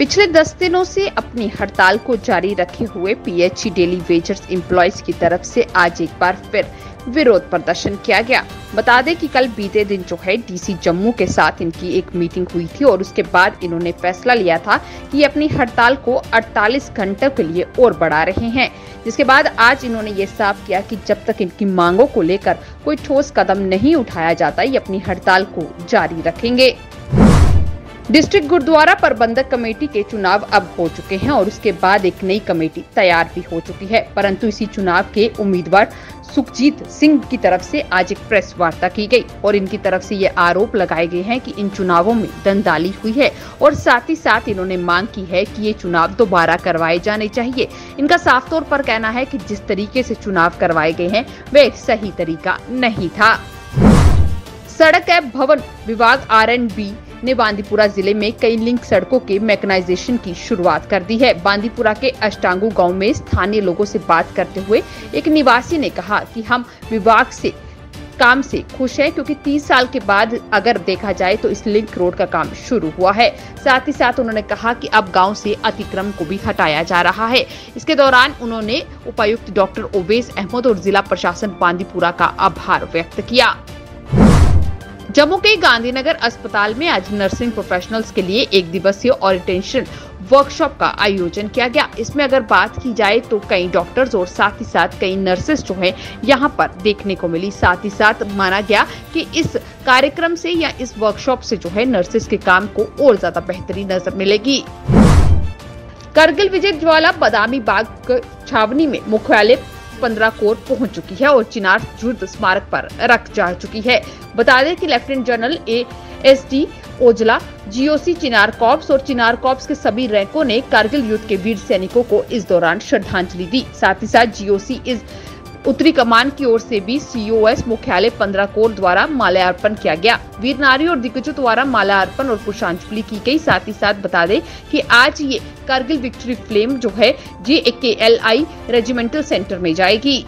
पिछले 10 दिनों से अपनी हड़ताल को जारी रखे हुए पीएचई डेली वेजर्स एम्प्लॉयज की तरफ से आज एक बार फिर विरोध प्रदर्शन किया गया। बता दें कि कल बीते दिन जो है डीसी जम्मू के साथ इनकी एक मीटिंग हुई थी और उसके बाद इन्होंने फैसला लिया था कि ये अपनी हड़ताल को 48 घंटों के लिए और बढ़ा रहे हैं, जिसके बाद आज इन्होंने ये साफ किया कि जब तक इनकी मांगों को लेकर कोई ठोस कदम नहीं उठाया जाता, ये अपनी हड़ताल को जारी रखेंगे। डिस्ट्रिक्ट गुरुद्वारा प्रबंधक कमेटी के चुनाव अब हो चुके हैं और उसके बाद एक नई कमेटी तैयार भी हो चुकी है, परंतु इसी चुनाव के उम्मीदवार सुखजीत सिंह की तरफ से आज एक प्रेस वार्ता की गई और इनकी तरफ से ये आरोप लगाए गए हैं कि इन चुनावों में धंधाली हुई है और साथ ही साथ इन्होंने मांग की है कि ये चुनाव दोबारा करवाए जाने चाहिए। इनका साफ तौर पर कहना है कि जिस तरीके से चुनाव करवाए गए हैं वे सही तरीका नहीं था। सड़क एवं भवन विभाग R&B ने बांदीपुरा जिले में कई लिंक सड़कों के मैकेनाइजेशन की शुरुआत कर दी है। बांदीपुरा के अष्टांगू गांव में स्थानीय लोगों से बात करते हुए एक निवासी ने कहा कि हम विभाग से काम से खुश हैं, क्योंकि 30 साल के बाद अगर देखा जाए तो इस लिंक रोड का काम शुरू हुआ है। साथ ही साथ उन्होंने कहा कि अब गांव से अतिक्रमण को भी हटाया जा रहा है। इसके दौरान उन्होंने उपायुक्त डॉक्टर ओवैस अहमद और जिला प्रशासन बांदीपुरा का आभार व्यक्त किया। जम्मू के गांधीनगर अस्पताल में आज नर्सिंग प्रोफेशनल्स के लिए एक दिवसीय ओरिएंटेशन वर्कशॉप का आयोजन किया गया। इसमें अगर बात की जाए तो कई डॉक्टर्स और साथ ही साथ कई नर्सेस जो है यहाँ पर देखने को मिली। साथ ही साथ माना गया कि इस कार्यक्रम से या इस वर्कशॉप से जो है नर्सेस के काम को और ज्यादा बेहतरी नजर मिलेगी। करगिल विजय ज्वाला बादामी बाग छावनी में मुख्यालय 15 कोर पहुंच चुकी है और चिनार युद्ध स्मारक पर रख जा चुकी है। बता दें कि lieutenant general ASD Aujla, GOC चिनार कॉर्प्स और चिनार कॉर्प्स के सभी रैंकों ने कारगिल युद्ध के वीर सैनिकों को इस दौरान श्रद्धांजलि दी। साथ ही साथ GOC इस उत्तरी कमान की ओर से भी COS मुख्यालय 15 कोर द्वारा माल्यार्पण किया गया। वीर नारी और दिग्गजों द्वारा माल्यार्पण और पुष्पांजलि की गई। साथ ही साथ बता दें कि आज ये कारगिल विक्ट्री फ्लेम जो है JKLI रेजिमेंटल सेंटर में जाएगी।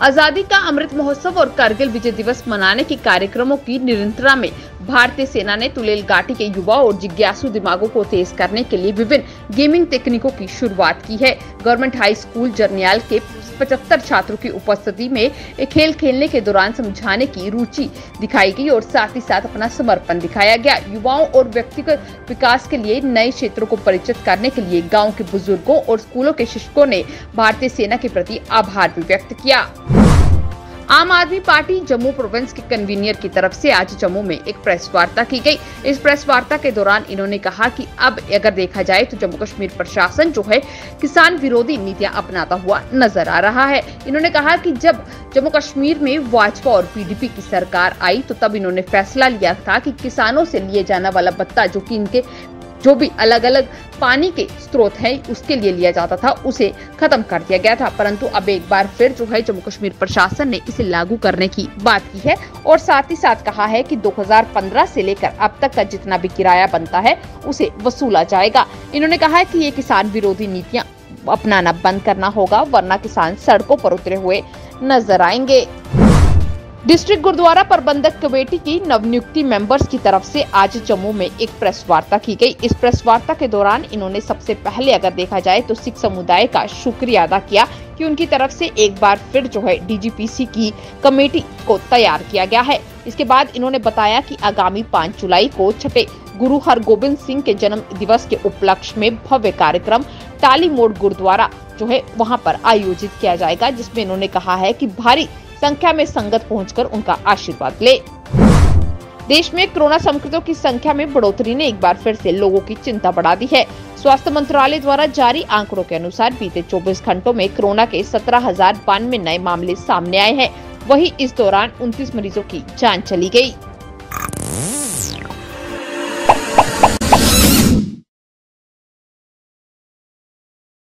आजादी का अमृत महोत्सव और कारगिल विजय दिवस मनाने के कार्यक्रमों की निरंतरता में भारतीय सेना ने तुलेल घाटी के युवा और जिज्ञासु दिमागों को तेज करने के लिए विभिन्न गेमिंग तकनीकों की शुरुआत की है। गवर्नमेंट हाई स्कूल जरनियाल के 75 छात्रों की उपस्थिति में एक खेल खेलने के दौरान समझाने की रुचि दिखाई गई और साथ ही साथ अपना समर्पण दिखाया गया। युवाओं और व्यक्तिगत विकास के लिए नए क्षेत्रों को परिचित करने के लिए गांव के बुजुर्गों और स्कूलों के शिक्षकों ने भारतीय सेना के प्रति आभार भी व्यक्त किया। आम आदमी पार्टी जम्मू प्रोविंस के कन्वीनर की तरफ से आज जम्मू में एक प्रेस वार्ता की गई। इस प्रेस वार्ता के दौरान इन्होंने कहा कि अब अगर देखा जाए तो जम्मू कश्मीर प्रशासन जो है किसान विरोधी नीतियां अपनाता हुआ नजर आ रहा है। इन्होंने कहा कि जब जम्मू कश्मीर में भाजपा और PDP की सरकार आई तो तब इन्होंने फैसला लिया था कि किसानों से लिए जाने वाला भत्ता जो कि इनके जो भी अलग अलग पानी के स्रोत हैं उसके लिए लिया जाता था उसे खत्म कर दिया गया था, परंतु अब एक बार फिर जो है जम्मू कश्मीर प्रशासन ने इसे लागू करने की बात की है और साथ ही साथ कहा है कि 2015 से लेकर अब तक का जितना भी किराया बनता है उसे वसूला जाएगा। इन्होंने कहा है कि ये किसान विरोधी नीतियां अपनाना बंद करना होगा, वरना किसान सड़कों पर उतरे हुए नजर आएंगे। डिस्ट्रिक्ट गुरुद्वारा प्रबंधक कमेटी की नवनियुक्ति मेंबर्स की तरफ से आज जम्मू में एक प्रेस वार्ता की गई। इस प्रेस वार्ता के दौरान इन्होंने सबसे पहले अगर देखा जाए तो सिख समुदाय का शुक्रिया अदा किया कि उनकी तरफ से एक बार फिर जो है DGPC की कमेटी को तैयार किया गया है। इसके बाद इन्होंने बताया कि आगामी 5 जुलाई को छठे गुरु हरगोबिंद सिंह के जन्म दिवस के उपलक्ष्य में भव्य कार्यक्रम टाली मोड़ गुरुद्वारा जो है वहां पर आयोजित किया जाएगा, जिसमें इन्होंने कहा है कि भारी संख्या में संगत पहुंचकर उनका आशीर्वाद ले। देश में कोरोना संक्रमितों की संख्या में बढ़ोतरी ने एक बार फिर से लोगों की चिंता बढ़ा दी है। स्वास्थ्य मंत्रालय द्वारा जारी आंकड़ों के अनुसार बीते 24 घंटों में कोरोना के 17,092 नए मामले सामने आए हैं। वहीं इस दौरान 29 मरीजों की जान चली गई।